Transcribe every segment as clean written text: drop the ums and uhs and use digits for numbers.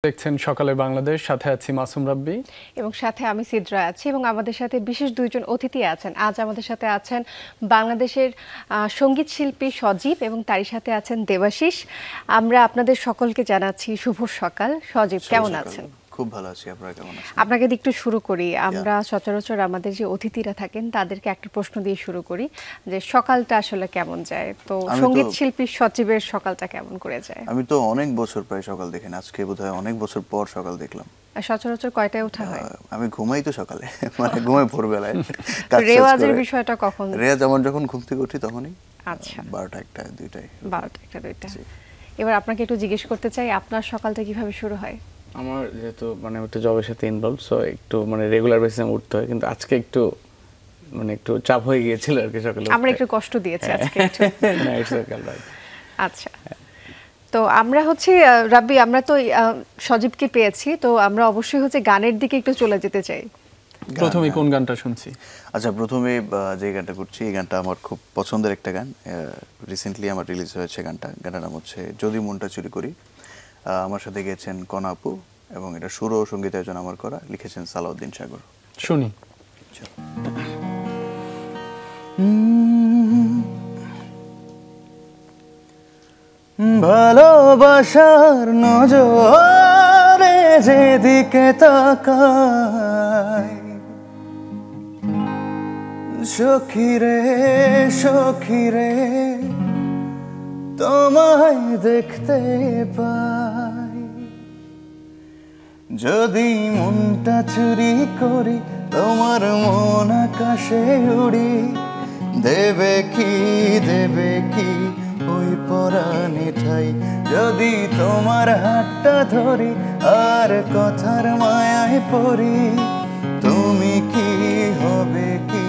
দেখছেন সকালে বাংলাদেশ, সাথে আছি মাসুম রাব্বি এবং সাথে আমি সিদ্রা আছি এবং আমাদের সাথে বিশেষ দুইজন অতিথি আছেন। আজ আমাদের সাথে আছেন বাংলাদেশের সঙ্গীত শিল্পী সজীব এবং তারই সাথে আছেন দেবাশিস। আমরা আপনাদের সকলকে জানাচ্ছি শুভ সকাল। সজীব, কেমন আছেন? খুব ভালো আছি, আপনারা কেমন আছেন? আপনাকে দিয়ে একটু শুরু করি। আমরা সচরাচর আমাদের যে অতিথিরা থাকেন তাদেরকে একটা প্রশ্ন দিয়ে শুরু করি যে সকালটা আসলে কেমন যায়, তো সঙ্গীত শিল্পী সজীবের সকালটা কেমন করে যায়? আমি তো অনেক বছর প্রায় সকাল দেখি না, আজকে বোধহয় অনেক বছর পর সকাল দেখলাম। সচরাচর কয়টায় ওঠা হয়? আমি ঘুমাই তো সকালে, মানে ঘুমাই ভোরবেলায়। রেওয়াজের বিষয়টা কখন? রেওয়াজ আমার যখন ঘুম থেকে উঠি তখনই। আচ্ছা, 12টা 1টা 2টায়। 12টা 1টা 2টা। এবার আপনাকে একটু জিজ্ঞেস করতে চাই, আপনার সকালটা কিভাবে শুরু হয়? আমার যেহেতু মানে একটা জবের সাথে ইনভলভ, সো একটু মানে রেগুলার বেসিসে উঠতে হয়, কিন্তু আজকে একটু মানে একটু চাপ হয়ে গিয়েছিল আর কি সকালে। আমরা একটু কষ্ট দিয়েছি আজকে একটু। না, ইটস ওকে, রাইট। আচ্ছা, তো আমরা হচ্ছে রাব্বি, আমরা তো সজীবকে পেয়েছি, তো আমরা অবশ্যই হচ্ছে গানের দিকে একটু চলে যেতে চাই। প্রথমে কোন গানটা শুনছি? আচ্ছা, প্রথমে যে গানটা করছি, এই গানটা আমার খুব পছন্দের একটা গান। রিসেন্টলি আমার রিলিজ হয়েছে গানটার নাম হচ্ছে যদি মনটা চুরি করি। আমার সাথে গেয়েছেন কনা আপু এবং এটা সুর ও সঙ্গীতায়োজন আমার করা, লিখেছেন সালাউদ্দিন সাগর। শুনি। ভালোবাসার নজরে যেদিকে তাকাই, সখিরে সখিরে তোমায় দেখতে পাই। যদি মনটা চুরি করি, তোমার মন আকাশে উড়ি, দেবে কি ওই পরাণে ঠাই। যদি তোমার হাতটা ধরি আর কথার মায়ায় পড়ি, তুমি কি হবে কি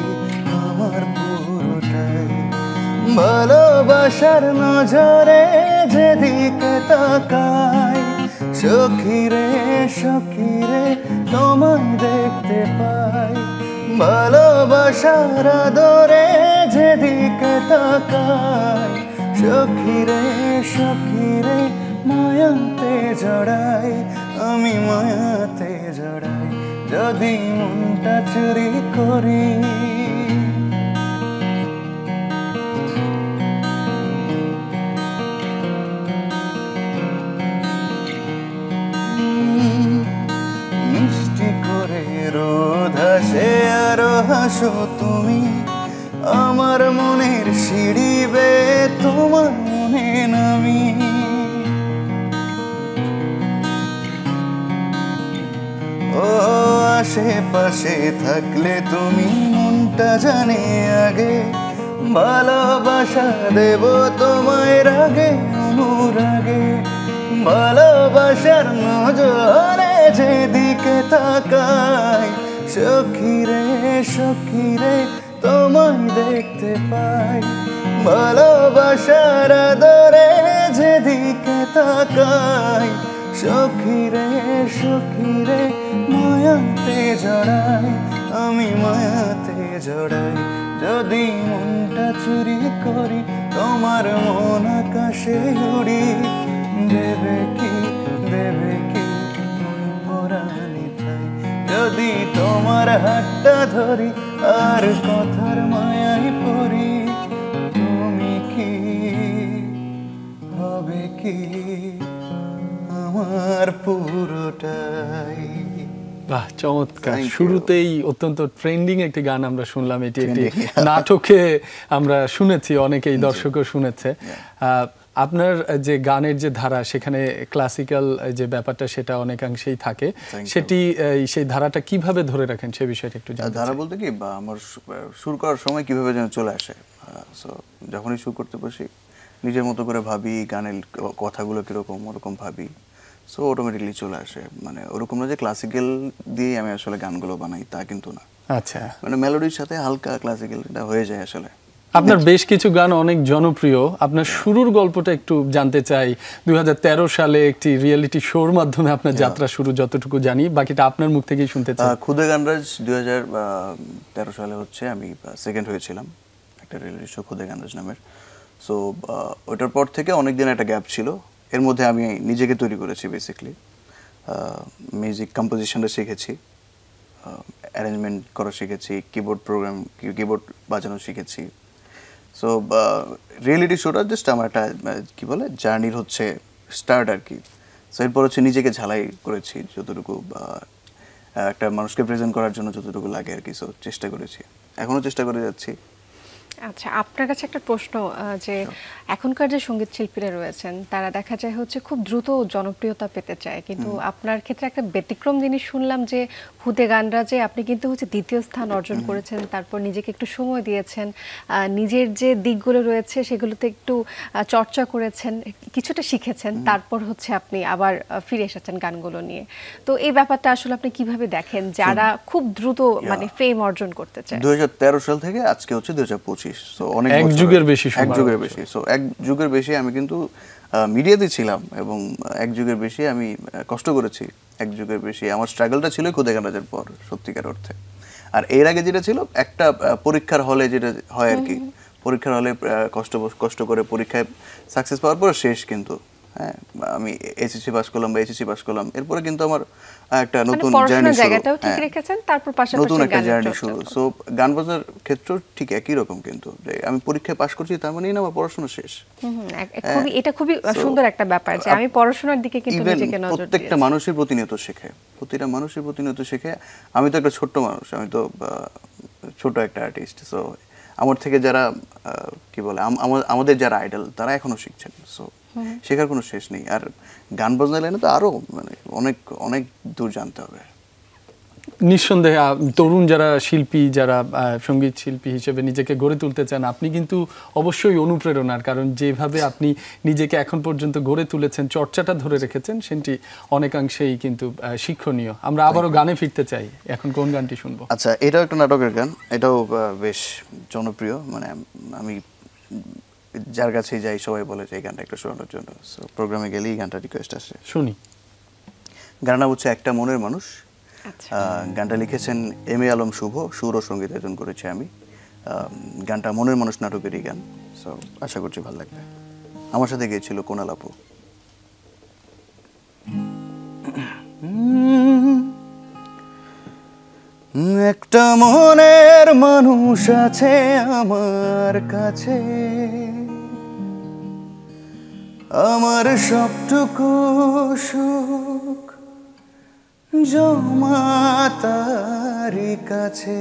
আমার পুরোটাই। ভালোবাসার নজরে যেদিকে তাকাই, সখিরে সখিরে তোমায় দেখতে পাই। ভালোবাসার আদরে যেদিকে তাকাই, সখিরে সখিরে মায়াতে জড়াই, আমি মায়াতে জড়াই। যদি মনটা চুরি করি, মিষ্টি করে রোদ হাসে আরো হাসো তুমি, আমার মনের সিঁড়ি বেয়ে তোমার মনে নামি। ও আশেপাশে থাকলে তুমি মনটা জানে আগে, ভালোবাসা দেব তোমায় রাগে অনুরাগে। ভালোবাসার নজরে যেদিকে তাকাই, সখিরে সখিরে তোমায় দেখতে পাই। ভালোবাসার আদরে যেদিকে তাকাই, সখিরে সখিরে মায়াতে জড়াই, আমি মায়াতে জড়াই। যদি মনটা চুরি করি, তোমার মন আকাশে উড়ি, দেবে কি ওই পরাণে ঠাই। যদি তোমার হাতটা ধরি আর কথার মায়ায় পড়ি, তুমি কি হবে কি আমার পুরোটাই। বাহ, চমৎকার। শুরুতেই অত্যন্ত ট্রেন্ডিং একটি গান আমরা শুনলাম। এটি একটি নাটকে আমরা শুনেছি, অনেকেই দর্শকও শুনেছে। আপনার যে গানের যে ধারা, সেখানে ক্লাসিক্যাল যে ব্যাপারটা সেটা অনেকাংশেই থাকে, সেটি সেই ধারাটা কিভাবে ধরে রাখেন সে বিষয়টা একটু জানতে চাই। ধারা বলতে কি, বা আমার সুর করার সময় কিভাবে যেন চলে আসে। সো যখনই সুর করতে বসি, নিজের মতো করে ভাবি, গানের কথাগুলো কিরকম ওরকম ভাবি, সো অটোমেটিকলি চলে আসে। মানে ওরকম না যে ক্লাসিক্যাল দিয়ে আমি আসলে গানগুলো বানাই, তা কিন্তু না। আচ্ছা, মানে মেলোডির সাথে হালকা ক্লাসিক্যালটা হয়ে যায় আসলে। আপনার বেশ কিছু গান অনেক জনপ্রিয়। আপনার শুরুর গল্পটা একটু জানতে চাই। 2013 সালে একটি রিয়েলিটি শোর মাধ্যমে আপনার যাত্রা শুরু, যতটুকু জানি, বাকিটা আপনার মুখ থেকেই শুনতে চাই। খুদে গানরাজ 2013 সালে হচ্ছে আমি সেকেন্ড হয়েছিলাম একটা রিয়েলিটি শো খুদে গানরাজ নামের। সো ওটার পর থেকে অনেক দিন একটা গ্যাপ ছিল, এর মধ্যে আমি নিজেকে তৈরি করেছি বেসিক্যালি। মিউজিক কম্পোজিশনটা শিখেছি, অ্যারেঞ্জমেন্ট করা শিখেছি, কিবোর্ড বাজানো শিখেছি। সো রিয়েলিটি শোটা জাস্ট আমার একটা কী বলে জার্নির হচ্ছে স্টার্ট আর কি। সো এরপর হচ্ছে নিজেকে ঝালাই করেছি যতটুকু, একটা মানুষকে প্রেজেন্ট করার জন্য যতটুকু লাগে আর কি। সো চেষ্টা করেছি, এখনও চেষ্টা করে যাচ্ছি। আচ্ছা, আপনার কাছে একটা প্রশ্ন, যে এখনকার যে সঙ্গীত শিল্পীরা রয়েছেন তারা দেখা যায় হচ্ছে খুব দ্রুত জনপ্রিয়তা পেতে চায়, কিন্তু আপনার ক্ষেত্রে একটা ব্যতিক্রম জিনিস শুনলাম যে হুদে গানরা যে আপনি কিন্তু হচ্ছে দ্বিতীয় স্থান অর্জন করেছেন, তারপর নিজেকে একটু সময় দিয়েছেন, নিজের যে দিকগুলো রয়েছে সেগুলোতে একটু চর্চা করেছেন, কিছুটা শিখেছেন, তারপর হচ্ছে আপনি আবার ফিরে এসেছেন গানগুলো নিয়ে। তো এই ব্যাপারটা আসলে আপনি কিভাবে দেখেন যারা খুব দ্রুত মানে ফেম অর্জন করতে চায়? 2013 সাল থেকে আজকে হচ্ছে 2025, সো অনেক এক যুগের বেশি সময়। এক যুগের বেশি। সো এক যুগের বেশি আমি কিন্তু মিডিয়াতে ছিলাম এবং এক যুগের বেশি আমি কষ্ট করেছি। এক যুগের বেশি আমার স্ট্রাগলটা ছিল খুদে গানাজের পর সত্যিকার অর্থে। আর এর আগে যেটা ছিল একটা পরীক্ষার হলে যেটা হয় আর কি, পরীক্ষার হলে কষ্ট করে পরীক্ষায় সাকসেস পাওয়ার পরে শেষ কিন্তু। হ্যাঁ, আমি এসএসসি পাস করলাম বা এইচএসসি পাস করলাম, এরপরে কিন্তু আমার একটা নতুন জার্নি শুরু। জায়গাটাও ঠিক রেখেছেন, তারপর পাশাপাশি নতুন একটা জার্নি শুরু। সো গান বাজনার ক্ষেত্রেও ঠিক একই রকম, কিন্তু আমি পরীক্ষায় পাশ করছি তার মানে না আমার পড়াশোনা শেষ। এটা খুবই সুন্দর একটা ব্যাপার যে আমি পড়াশোনার দিকে কিন্তু নিজেকে নজর দিয়েছি। প্রত্যেকটা মানুষের প্রতিনিয়ত শেখে, প্রতিটা মানুষের প্রতিনিয়ত শেখে। আমি তো একটা ছোট্ট মানুষ, আমি তো ছোট একটা আর্টিস্ট। সো আমার থেকে যারা কি বলে আমাদের যারা আইডল তারা এখনো শিখছেন। সো শেখার কোনো শেষ নেই। আর গান বাজনা লাইনে তো আরো মানে অনেক অনেক দূর জানতে হবে। নিঃসন্দেহে তরুণ যারা শিল্পী, যারা সঙ্গীত শিল্পী হিসেবে নিজেকে গড়ে তুলতে চান, আপনি কিন্তু অবশ্যই অনুপ্রেরণার, কারণ যেভাবে আপনি নিজেকে এখন পর্যন্ত গড়ে তুলেছেন, চর্চাটা ধরে রেখেছেন, সেটি অনেকাংশেই কিন্তু শিক্ষণীয়। আমরা আবারও গানে ফিরতে চাই, এখন কোন গানটি শুনবো? আচ্ছা, এটাও একটা নাটকের গান, এটাও বেশ জনপ্রিয়। মানে আমি যার কাছে যাই সবাই বলে যে এই গানটা একটু শোনানোর জন্য। সো প্রোগ্রামে গেলেই গানটা রিকোয়েস্ট আসে, শুনি। গানটা হচ্ছে একটা মনের মানুষ। গানটা লিখেছেন এম এ আলম শুভ, সুর ও সঙ্গীতায়োজন করেছি আমি। গানটা মনের মানুষ নাটকেরই গান। সো আশা করছি ভালো লাগবে। আমার সাথে গিয়েছিল কোনাল আপু। একটা মনের মানুষ আছে আমার কাছে, আমার সবটুকু সুখ জমা তারি কাছে।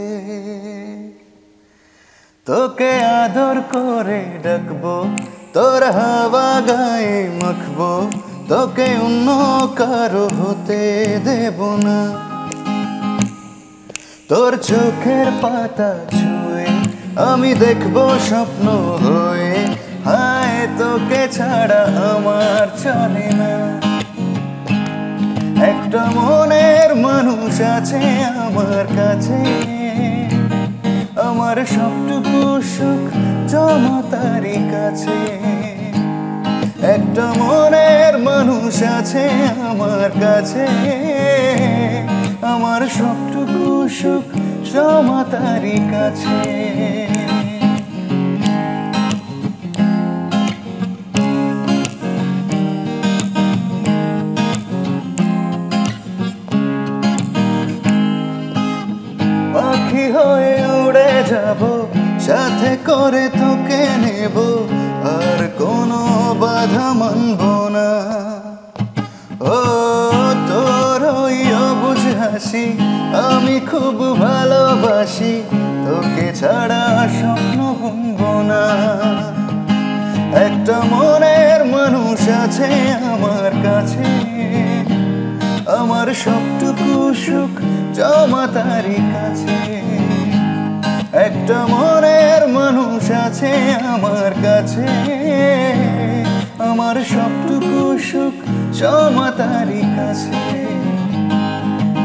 তোকে আদর করে ডাকবো, তোর হাওয়া গায়ে মাখবো, তোকে অন্য কারো হতে দেব না। তোর চোখের পাতা ছুঁয়ে আমি দেখবো স্বপ্ন হয়ে, হায় তোকে ছাড়া আমার চলে না। একটা মনের মানুষ আছে আমার কাছে, আমার সবটুকু সুখ জমা তারি কাছে। একটা মনের মানুষ আছে আমার কাছে, আমার সবটুকু সুখ জমা তারি কাছে। পাখি হয়ে উড়ে যাব, সাথে করে তোকে নেব, আর কোনো বাধা মানব না। ও তোর ওই অবুঝ হাসি আমি খুব ভালোবাসি, তোকে ছাড়া স্বপ্ন বুনব না। একটা মনের মানুষ আছে আমার কাছে, আমার সবটুকু সুখ জমা তারি কাছে। একটা মনের মানুষ আছে আমার কাছে, আমার সবটুকু সুখ জমা তারি কাছে।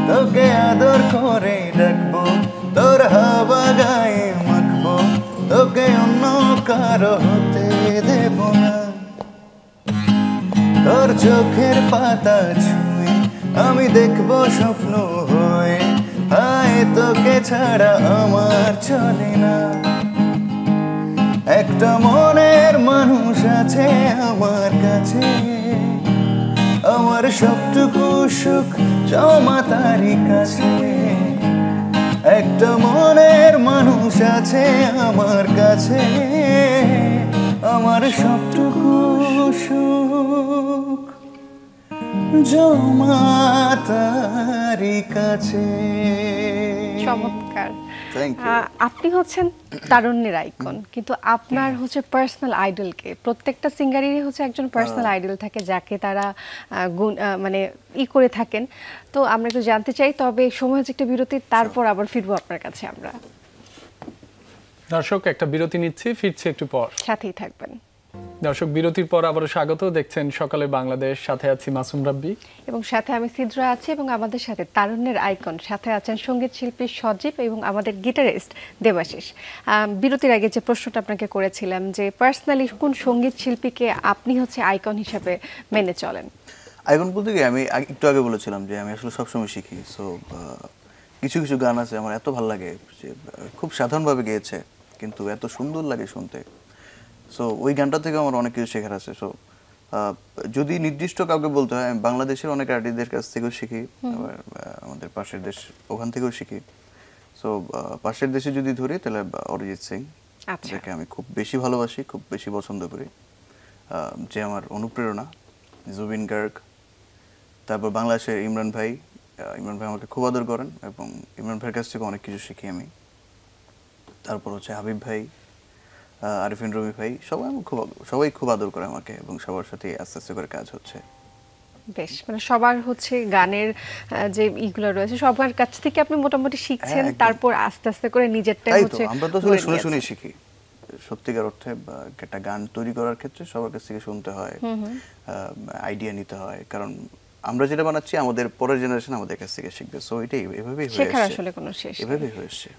তোকে আদর করে ডাকবো, তোর হাওয়া গায়ে মাখবো, তোকে অন্য কারো হতে দেব না। তোর চোখের পাতা ছুঁয়ে আমি দেখবো স্বপ্ন হয়ে, হায় তোকে ছাড়া আমার চলে না। একটা মনের মানুষ আছে আমার কাছে, আমার সবটুকু সুখ জমা তারি কাছে। একটা মনের মানুষ আছে আমার কাছে, আমার সবটুকু সুখ জমা তারি কাছে। চমৎকার। Thank you. আপনি হচ্ছেন তারুণ্যের আইকন, কিন্তু আপনার হচ্ছে পার্সোনাল আইডলকে, প্রত্যেকটা সিঙ্গারেরই হচ্ছে একজন পার্সোনাল আইডল থাকে যাকে তারা মানে করে থাকেন। তো আমরা একটু জানতে চাই, তবে সময় হচ্ছে একটা বিরতি, তারপর আবার ফিরবো আপনার কাছে আমরা। দর্শক একটা বিরতি নিচ্ছি, ফিরছি একটু পর, সাথেই থাকবেন। দর্শক বিরতির পর আবারও স্বাগত, দেখছেন সকালে বাংলাদেশ, সাথে আছি মাসুম রাব্বি এবং সাথে আমি সিদ্রা আছি, এবং আমাদের সাথে তারুণ্যের আইকন, সাথে আছেন সঙ্গীত শিল্পী সজীব এবং আমাদের গিটারিস্ট দেবাশিস। বিরতির আগে যে প্রশ্নটা আপনাকে করেছিলাম যে পার্সোনালি কোন সঙ্গীত শিল্পীকে আপনি হচ্ছে আইকন হিসাবে মেনে চলেন? আইকন বলতে কি, আমি একটু আগে বলেছিলাম যে আমি আসলে সবসময় শিখি। সো কিছু কিছু গান আছে আমার এত ভালো লাগে যে খুব সাধারণভাবে গেয়েছে কিন্তু এত সুন্দর লাগে শুনতে। সো ওই গানটা থেকে আমার অনেক কিছু শেখার আছে। সো যদি নির্দিষ্ট কাউকে বলতে হয়, আমি বাংলাদেশের অনেক আর্টিস্টদের কাছ থেকেও শিখি, আবার আমাদের পাশের দেশ ওখান থেকেও শিখি। সো পাশের দেশে যদি ধরি তাহলে অরিজিৎ সিং, যাকে আমি খুব বেশি ভালোবাসি, খুব বেশি পছন্দ করি, যে আমার অনুপ্রেরণা। জুবিন গার্গ, তারপর বাংলাদেশের ইমরান ভাই আমাকে খুব আদর করেন এবং ইমরান ভাইয়ের কাছ থেকে অনেক কিছু শিখি আমি। তারপর হচ্ছে হাবিব ভাই, আরিফিন রবি ভাই, সবাই খুব আদর করে আমাকে এবং সবার সাথে আস্তে আস্তে করে কাজ হচ্ছে। বেশ, মানে সবার হচ্ছে গানের যে ইগুলো রয়েছে সবার কাছ থেকে আপনি মোটামুটি শিখছেন, তারপর আস্তে আস্তে করে নিজেরটা হচ্ছে। আমরা তো শুনে শুনে শিখি। সত্যিকার অর্থে একটা গান তৈরি করার ক্ষেত্রে সবার কাছ থেকে শুনতে হয়, আইডিয়া নিতে হয়, কারণ আমরা যেটা বানাচ্ছি আমাদের পরের জেনারেশন আমাদের কাছ থেকে শিখবে। সো এটাই এভাবেই হয়ে শেখার আসছে, আসলে কোনো শেষ এভাবেই হয়ে আসছে।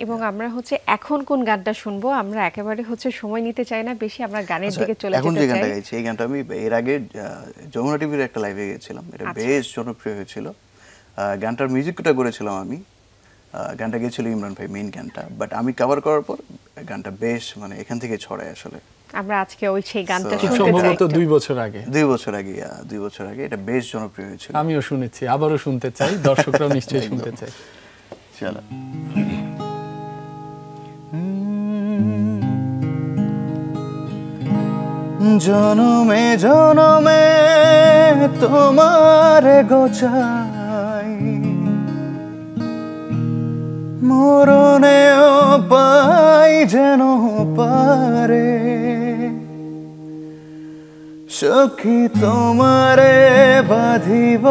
এবং আমরা হচ্ছে এখন কোন গানটা শুনবো, আমরা একেবারে হচ্ছে সময় নিতে চাই না বেশি, আমরা গানের দিকে চলে যেতে চাই। এখন যে গানটা গাইছি, এই গানটা আমি এর আগে যমুনা টিভির একটা লাইভে গেছিলাম, এটা বেশ জনপ্রিয় হয়েছিল। গানটার মিউজিকটা করেছিলাম আমি, গানটা গেয়েছিল ইমরান ভাই, মেইন গানটা। বাট আমি কভার করার পর গানটা বেশ মানে এখান থেকে ছড়ায় আসলে। আমরা আজকে ওই সেই গানটা শুনতে চাই। সম্ভবত 2 বছর আগে এটা বেশ জনপ্রিয় হয়েছিল। আমিও শুনেছি, আবারও শুনতে চাই, দর্শকরাও নিশ্চয়ই শুনতে চাই। চলো। জনমে জনমে তোমার গোছাই, মরণেও পাই যেন পারে, সখী তোমারে বাঁধিব,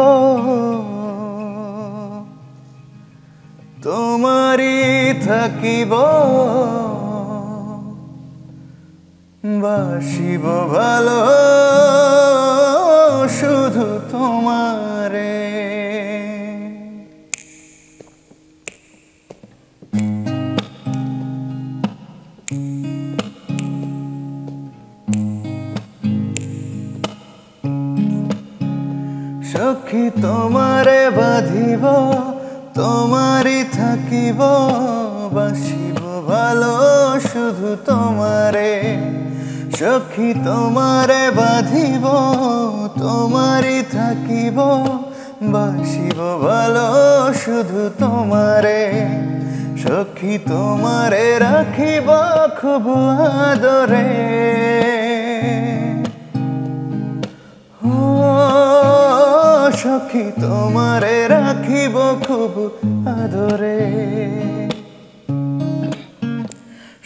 তোমারই থাকিব, বাসিব ভালো শুধু তোমারে। সখী তোমারে বাঁধিব, তোমারই থাকিব, বাসিব ভালো শুধু তোমারে, সখী তোমারে বাঁধিব, তোমারই থাকিব, বাসিব ভালো শুধু তোমারে, সখী তোমারে রাখিব খুব আদরে, সখী তোমারে রাখিব খুব আদরে,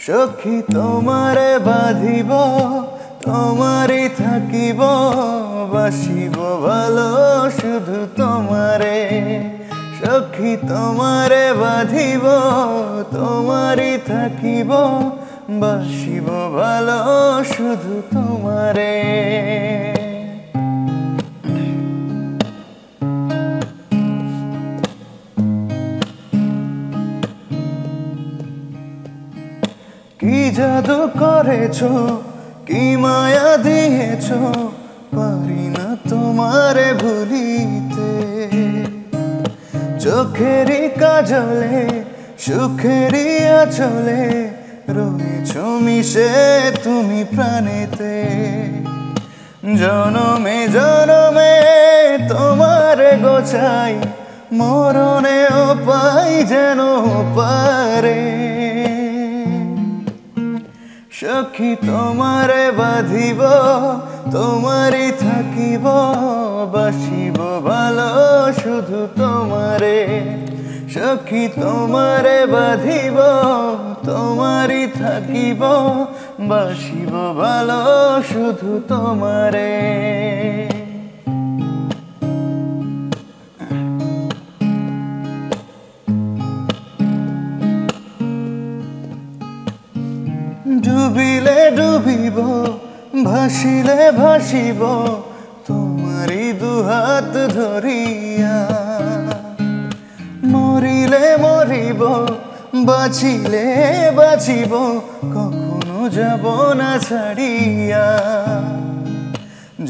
সখী তোমারে বাঁধিব, তোমারই থাকিব, বাসিব ভালো শুধু তোমারে, সখী তোমারে বাঁধিব, তোমারই থাকিব, বাসিব ভালো শুধু তোমারে। কি জাদু করেছো, কি মায়া দিয়েছো, পারি না তোমারে ভুলিতে, চোখেরই কাজলে সুখেরই আঁচলে রয়েছো মিশে তুমি প্রাণেতে, জনমে জনমে তোমার গোছাই, মরণেও পাই যেন পারে। সখী তোমারে বাঁধিব, তোমারই থাকিব, বাসিব ভালো শুধু তোমারে। সখী তোমারে বাঁধিব, তোমারই থাকিব, বাসিব ভালো শুধু তোমারে। ডুবিলে ডুবিব, ভাসিলে ভাসিব, তোমারই দুহাত ধরিয়া। মরিলে মরিব, বাঁচিলে বাঁচিব, কখনো যাব না ছাড়িয়া।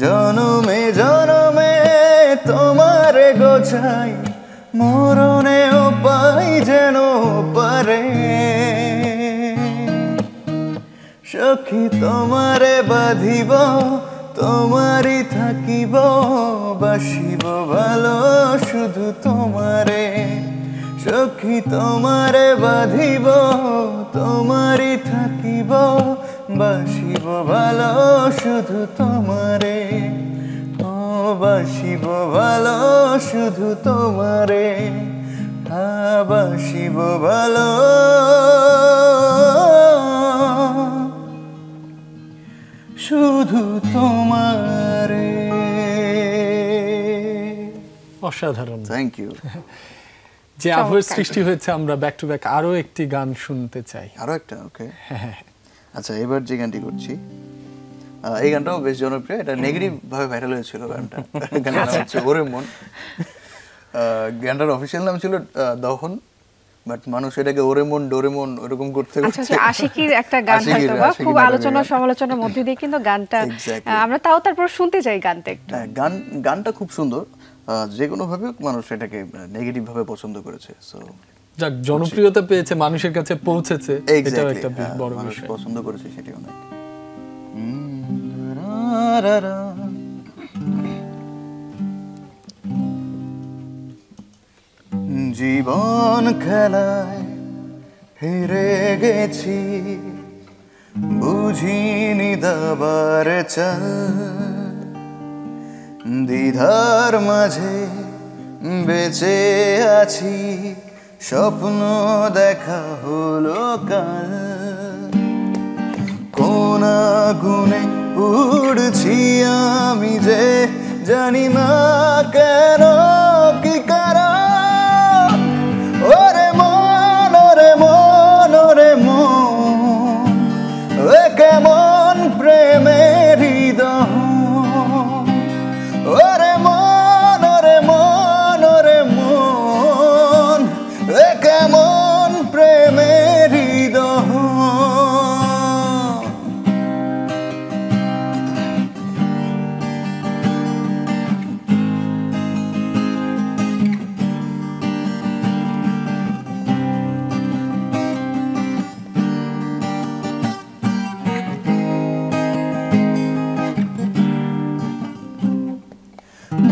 জনমে জনমে তোমার গোছাই, মরণেও পাই যেন পারে। সখী তোমারে বাঁধিব, তোমারই থাকিব, বাসিব ভালো শুধু তোমারে। সখী তোমারে বাঁধিব, তোমারই থাকিব, বাসিব ভালো শুধু তোমারে। ও বাসিব ভালো শুধু তোমারে, বাসিব ভালো শুধু তোমারে। অসাধারণ, থ্যাংক ইউ। যে আবহের সৃষ্টি হয়েছে, আমরা ব্যাক টু ব্যাক আরো একটি গান শুনতে চাই। আরো একটা, ওকে। আচ্ছা, এবার যে গানটি করছি, এই গানটাও বেশ জনপ্রিয়, এটা নেগেটিভ ভাবে ভাইরাল হয়েছিল গানটা। গানটার নাম হচ্ছে ওরে মন। গানটার অফিসিয়াল নাম ছিল দহন, বাট মানুষ এটাকে ওরেমন ডোরেমন ওরকম করতে করতে আচ্ছা, আশিকির একটা গান হয়তো বা খুব আলোচনা সমালোচনার মধ্যে দিয়ে কিন্তু গানটা আমরা তাও তারপর শুনতে চাই গানটা একটু। গানটা খুব সুন্দর, যে কোনো ভাবে মানুষ এটাকে নেগেটিভ ভাবে পছন্দ করেছে। সো যাক, জনপ্রিয়তা পেয়েছে, মানুষের কাছে পৌঁছেছে, এটাও একটা বড় মানুষ বিষয়। পছন্দ করেছে সেটি অনেক। জীবন খেলায় হেরে গেছি, বুঝিনি দাবার চাল। দ্বিধার মাঝে বেঁচে আছি, স্বপ্ন দেখা হলো কাল। কোন আগুনে পুড়ছি আমি যে জানি না কেন, কি কারণ। ওরে মন, ওরে মন, ওরে মন, এ কেমন প্রেমের হৃদয়। ওরে মন, ওরে মন, ওরে মন, এ কেমন প্রেমের হৃদয়।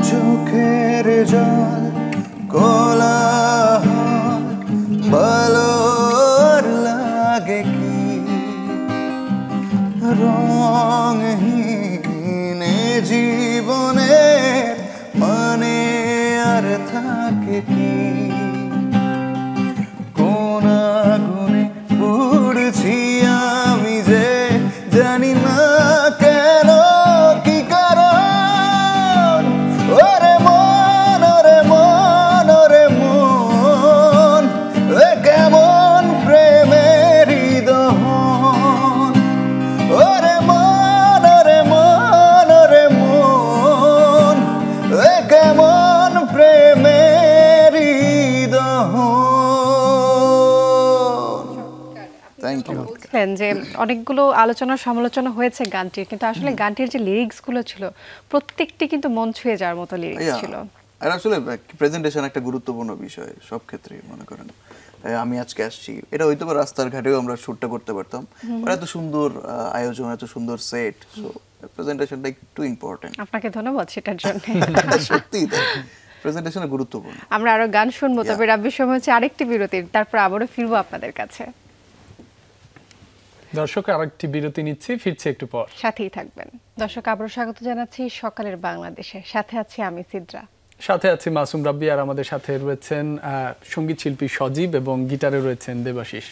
চোখের জল কোলাহল, ভালো লাগে কি রঙহীন জীবনের মানে আর থাকে কি। কোন আগুনে পুড়ছি আমি যে জানি না কেন, কি কারণ। ওরে মন, ওরে মন, ওরে মন, এ কেমন প্রেমের হৃদয়। ওরে মন, ওরে মন, ওরে মন, এ কেমন প্রেমের হৃদয়। Thank you. বলছিলেন যে অনেকগুলো আলোচনা সমালোচনা হয়েছে গানটির, কিন্তু আসলে গানটির যে লিরিক্স গুলো ছিল প্রত্যেকটি কিন্তু মন ছুঁয়ে যাওয়ার মতো লিরিক্স ছিল। আর আসলে প্রেজেন্টেশন একটা গুরুত্বপূর্ণ বিষয় সব ক্ষেত্রে। মনে করেন আমি আজকে আসছি, এটা হয়তো রাস্তার ঘাটেও আমরা শুটটা করতে পারতাম, এত সুন্দর আয়োজন, এত সুন্দর সেট, সো প্রেজেন্টেশনটা একটু ইম্পর্টেন্ট। আপনাকে ধন্যবাদ সেটার জন্য। সত্যি তাই, প্রেজেন্টেশন গুরুত্বপূর্ণ। আমরা আরো গান শুনবো, তবে রাব্বির সময় হচ্ছে আরেকটি বিরতির, তারপর আবারও ফিরবো আপনাদের কাছে। দর্শক আরেকটি বিরতি নিচ্ছি, ফিরছে একটু পর, সাথেই থাকবেন। দর্শক আবারও স্বাগত জানাচ্ছি সকালের বাংলাদেশে, সাথে আছি আমি সিদ্রা, সাথে আছি মাসুম রাব্বি, আর আমাদের সাথে রয়েছেন সঙ্গীত শিল্পী সজীব এবং গিটারে রয়েছেন দেবাশিস।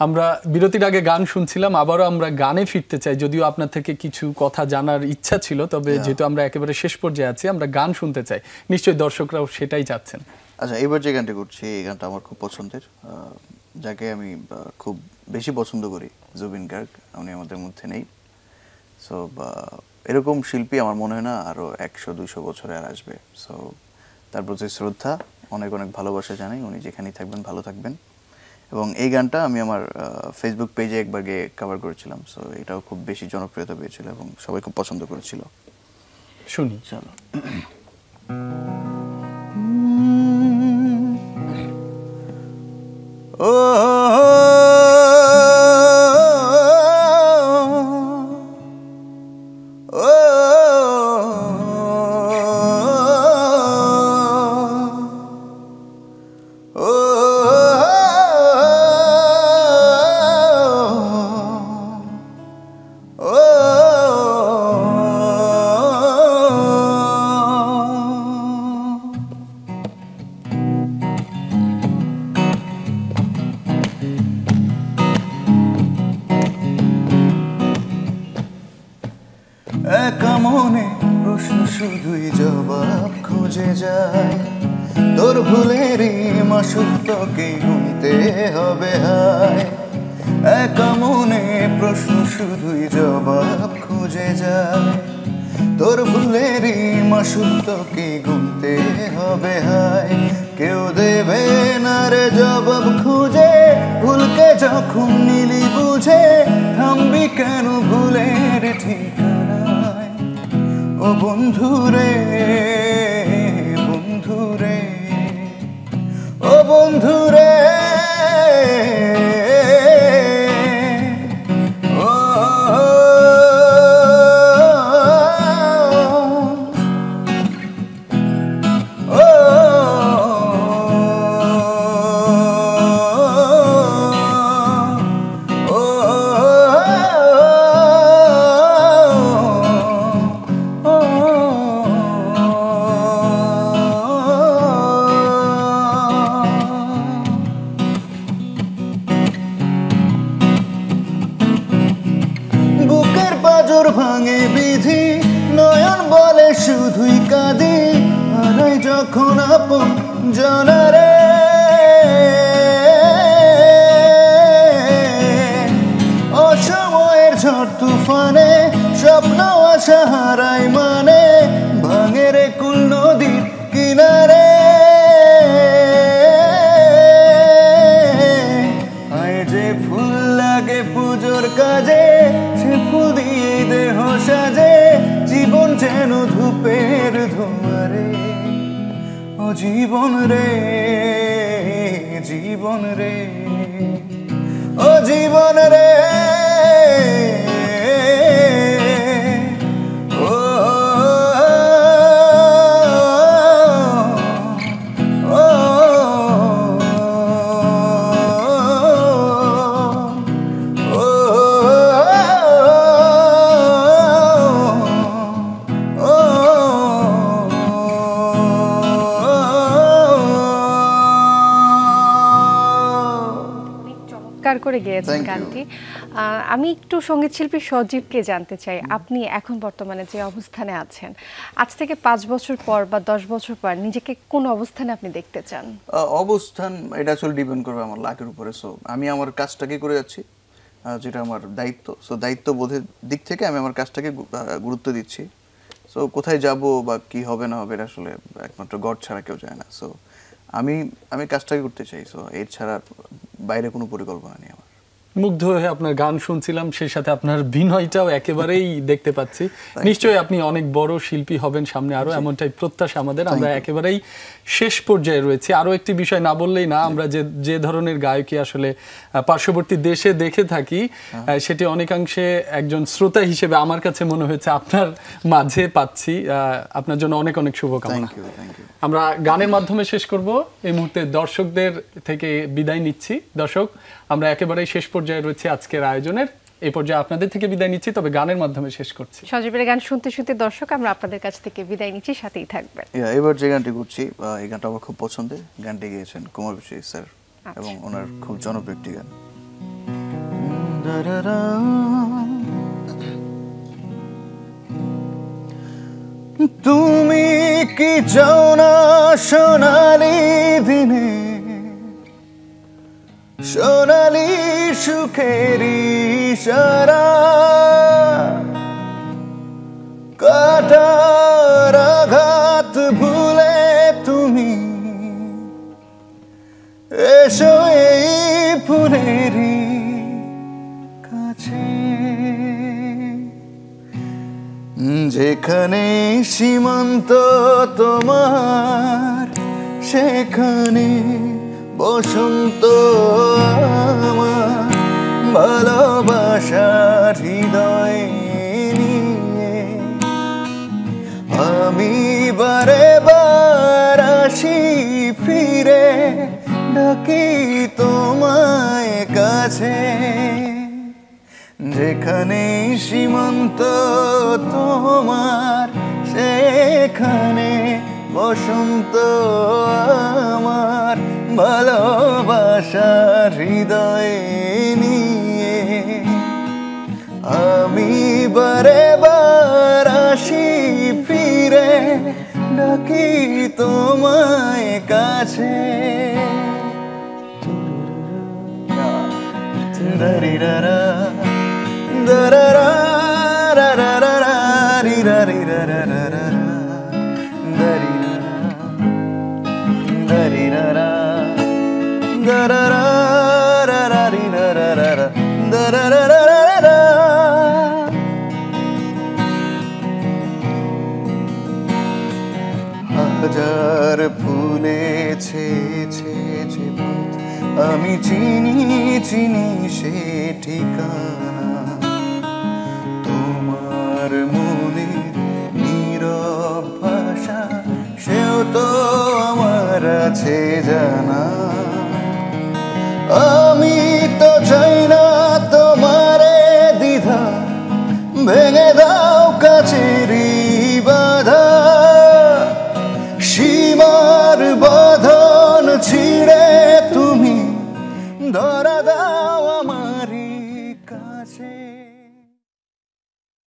আমরা বিরতির আগে গান শুনছিলাম, আবারও আমরা গানে ফিরতে চাই, যদিও আপনার থেকে কিছু কথা জানার ইচ্ছা ছিল, তবে যেহেতু আমরা একেবারে শেষ পর্যায়ে আছি, আমরা গান শুনতে চাই, নিশ্চয়ই দর্শকরাও সেটাই চাচ্ছেন। আচ্ছা, এবার যে গানটা করছি এই গানটা আমার খুব পছন্দের, যাকে আমি খুব বেশি পছন্দ করি, জুবিন গার্গ। উনি আমাদের মধ্যে নেই। সো এরকম শিল্পী আমার মনে হয় না আরও 100-200 বছরে আর আসবে। সো তার প্রতি শ্রদ্ধা, অনেক অনেক ভালোবাসা জানাই। উনি যেখানেই থাকবেন ভালো থাকবেন। এবং এই গানটা আমি আমার ফেসবুক পেজে একবার গিয়ে কভার করেছিলাম। সো এটাও খুব বেশি জনপ্রিয়তা পেয়েছিল এবং সবাই খুব পছন্দ করেছিল। শুনি চলো। একা মনে প্রশ্ন শুধুই জবাব খুঁজে যায়, তোর ভুলেরই মাসুল তোকে গুনতে হবে হায়। একা মনে প্রশ্ন শুধুই জবাব খুঁজে যায়, তোর ভুলেরই মাসুল তোকে গুনতে হবে হায়। কেউ দেবে না রে জবাব খুঁজে, ভুলকে যখন নিলি বুঝে, থামবি কেন ভুলের ঠিকানায়। ও বন্ধুরে, বন্ধুরে, ও বন্ধুরে, ভাঙে বিধি, নয়ন বলে শুধুই কাঁদি, হারাই যখন আপন জনারে। অসময়ের ঝড় তুফানে স্বপ্ন আশা হারাই মানে, ভাঙে রে কুল নদীর কিনারে। আয় যে ফুল লাগে পুজোর কাজে, সে ফুল দিয়ে দেহ সাজে, জীবন যেন ধূপের ধোঁয়ারে। ও জীবন রে, জীবন রে, ও জীবন রে, করে গেয়েছেন গানটি। আমি একটু সঙ্গীত শিল্পী সজীবকে জানতে চাই, আপনি এখন বর্তমানে যে অবস্থানে আছেন, আজ থেকে 5 বছর পর বা 10 বছর পর নিজেকে কোন অবস্থানে আপনি দেখতে চান? অবস্থান এটা আসলে ডিপেন্ড করবে আমার লাকের উপরে। সো আমি আমার কাজটাকে করে যাচ্ছি, যেটা আমার দায়িত্ব। সো দায়িত্ববোধের দিক থেকে আমি আমার কাজটাকে গুরুত্ব দিচ্ছি। সো কোথায় যাব বা কি হবে না হবে এটা আসলে একমাত্র গড ছাড়া কেউ যায় না। সো আমি কাজটাকে করতে চাই। সো এর ছাড়া বাইরে কোনো পরিকল্পনা নেই আমার। মুগ্ধ হয়ে আপনার গান শুনছিলাম, সেই সাথে আপনার বিনয়টাও একেবারেই দেখতে পাচ্ছি। নিশ্চয়ই আপনি অনেক বড় শিল্পী হবেন সামনে, আরো এমনটাই প্রত্যাশা আমাদের। আমরা একেবারেই শেষ পর্যায়ে রয়েছি। আরো একটি বিষয় না বললেই না, আমরা যে ধরনের গায়কী আসলে পার্শ্ববর্তী দেশে দেখে থাকি, সেটি অনেকাংশে একজন শ্রোতা হিসেবে আমার কাছে মনে হয়েছে আপনার মাঝে পাচ্ছি। আপনার জন্য অনেক অনেক শুভকামনা। আমরা গানের মাধ্যমে শেষ করব। এই মুহূর্তে দর্শকদের থেকে বিদায় নিচ্ছি। দর্শক, আমরা একেবারেই শেষ পর্যায়ে রয়েছে আজকের আয়োজনের। এই পর্যায়ে আপনাদের থেকে বিদায় নিচ্ছি, তবে গানের মাধ্যমে শেষ করছি। সজীবের গান শুনতে শুনতে দর্শক আমরা আপনাদের কাছ থেকে বিদায় নিচ্ছি, সাথেই থাকবেন। এবার যে গানটি করছি, এই গানটা আমার খুব পছন্দের। গানটি গেয়েছেন কুমার বিশ্বজিৎ স্যার, এবং ওনার খুব জনপ্রিয় একটি গান। তুমি কি চাও না সোনালি দিনে, সোনালি সুখের ইশারা, কাটার আঘাত ভুলে তুমি এসো এই ফুলেরই কাছে, যেখানে সীমান্ত তোমার সেখানে বসন্ত আমার, ভালোবাসার হৃদয় নিয়ে আমি বারে বার আসি ফিরে, ডাকি তোমায় কাছে, যেখানে সীমান্ত তোমার সেখানে বসন্ত আমার, ভালোবাসার হৃদয় নিয়ে আমি বারে বার আসি ফিরে, ডাকি তোমায় কাছে। দারিরারা দারারা রারারা রিরারিরারারা দারিরারা দারিরারা দারারা রারারিরারারা দারারারারা। হাজার ফুলে ছেছে যে পথ আমি চিনি চিনি সে ঠিকানা, তোমার মনের নীরব ভাষা সেও তো আমার আছে জানা। আমি তো চাই না তোমারে দ্বিধা ভেঙে